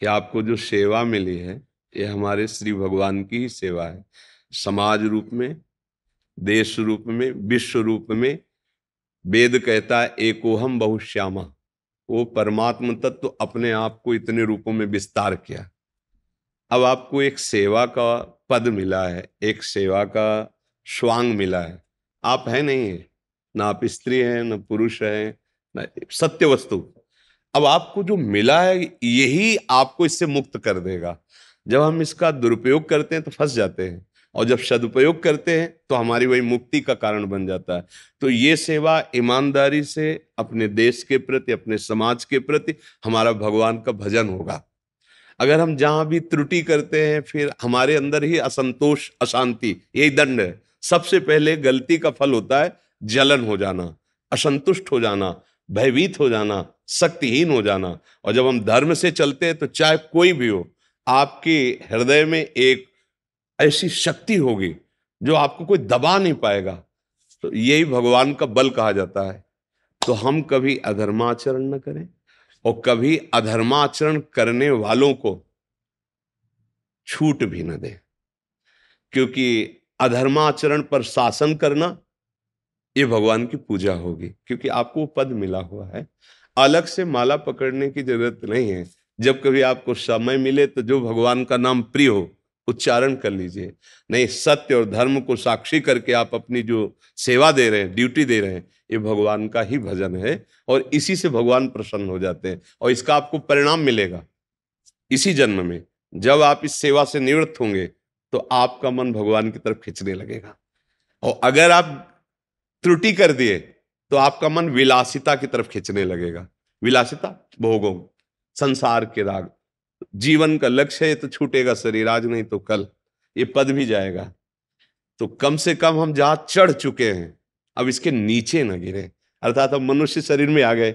कि आपको जो सेवा मिली है ये हमारे श्री भगवान की ही सेवा है। समाज रूप में, देश रूप में, विश्व रूप में। वेद कहता है एकोहम बहुश्यामा। वो परमात्म तत्व तो अपने आप को इतने रूपों में विस्तार किया। अब आपको एक सेवा का पद मिला है, एक सेवा का स्वांग मिला है। आप है नहीं है, ना आप स्त्री हैं, ना पुरुष हैं, ना सत्य वस्तु। अब आपको जो मिला है यही आपको इससे मुक्त कर देगा। जब हम इसका दुरुपयोग करते हैं तो फंस जाते हैं, और जब सदुपयोग करते हैं तो हमारी वही मुक्ति का कारण बन जाता है। तो ये सेवा ईमानदारी से अपने देश के प्रति, अपने समाज के प्रति हमारा भगवान का भजन होगा। अगर हम जहां भी त्रुटि करते हैं फिर हमारे अंदर ही असंतोष, अशांति, यही दंड है। सबसे पहले गलती का फल होता है जलन हो जाना, असंतुष्ट हो जाना, भयभीत हो जाना, शक्तिहीन हो जाना। और जब हम धर्म से चलते हैं तो चाहे कोई भी हो, आपके हृदय में एक ऐसी शक्ति होगी जो आपको कोई दबा नहीं पाएगा। तो यही भगवान का बल कहा जाता है। तो हम कभी अधर्माचरण न करें और कभी अधर्माचरण करने वालों को छूट भी न दें, क्योंकि अधर्माचरण पर शासन करना ये भगवान की पूजा होगी। क्योंकि आपको वो पद मिला हुआ है, अलग से माला पकड़ने की जरूरत नहीं है। जब कभी आपको समय मिले तो जो भगवान का नाम प्रिय हो उच्चारण कर लीजिए। नहीं, सत्य और धर्म को साक्षी करके आप अपनी जो सेवा दे रहे हैं, ड्यूटी दे रहे हैं, ये भगवान का ही भजन है। और इसी से भगवान प्रसन्न हो जाते हैं और इसका आपको परिणाम मिलेगा इसी जन्म में। जब आप इस सेवा से निवृत्त होंगे तो आपका मन भगवान की तरफ खींचने लगेगा। और अगर आप त्रुटि कर दिए तो आपका मन विलासिता की तरफ खींचने लगेगा। विलासिता, भोगों, संसार के राग। जीवन का लक्ष्य है तो छूटेगा शरीर, आज नहीं तो कल ये पद भी जाएगा। तो कम से कम हम जहां चढ़ चुके हैं अब इसके नीचे न गिरे, अर्थात हम मनुष्य शरीर में आ गए।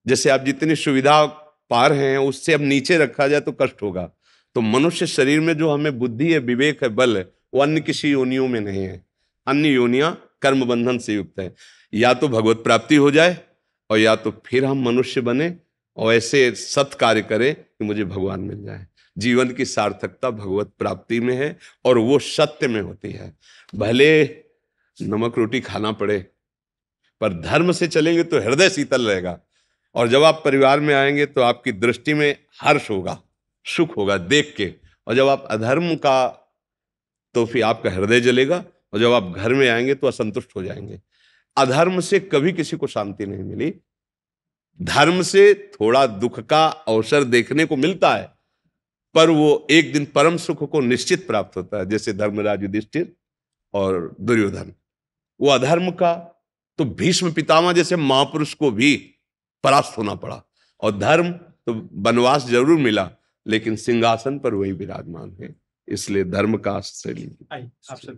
जैसे आप जितनी सुविधा पा रहे हैं उससे अब नीचे रखा जाए तो कष्ट होगा। तो मनुष्य शरीर में जो हमें बुद्धि है, विवेक है, बल है, वो अन्य किसी योनियों में नहीं है। अन्य योनियां कर्म बंधन से युक्त है। या तो भगवत प्राप्ति हो जाए और या तो फिर हम मनुष्य बने और ऐसे सत् कार्य करें कि मुझे भगवान मिल जाए। जीवन की सार्थकता भगवत प्राप्ति में है और वो सत्य में होती है। भले नमक रोटी खाना पड़े पर धर्म से चलेंगे तो हृदय शीतल रहेगा। और जब आप परिवार में आएंगे तो आपकी दृष्टि में हर्ष होगा, सुख होगा देख के। और जब आप अधर्म का, तो फिर आपका हृदय जलेगा। और जब आप घर में आएंगे तो असंतुष्ट हो जाएंगे। अधर्म से कभी किसी को शांति नहीं मिली। धर्म से थोड़ा दुख का अवसर देखने को मिलता है, पर वो एक दिन परम सुख को निश्चित प्राप्त होता है। जैसे धर्मराज युधिष्ठिर और दुर्योधन, वो अधर्म का तो भीष्म पितामह जैसे महापुरुष को भी परास्त होना पड़ा। और धर्म तो वनवास जरूर मिला लेकिन सिंहासन पर वही विराजमान है। इसलिए धर्म का आश्रय लीजिए। आप सब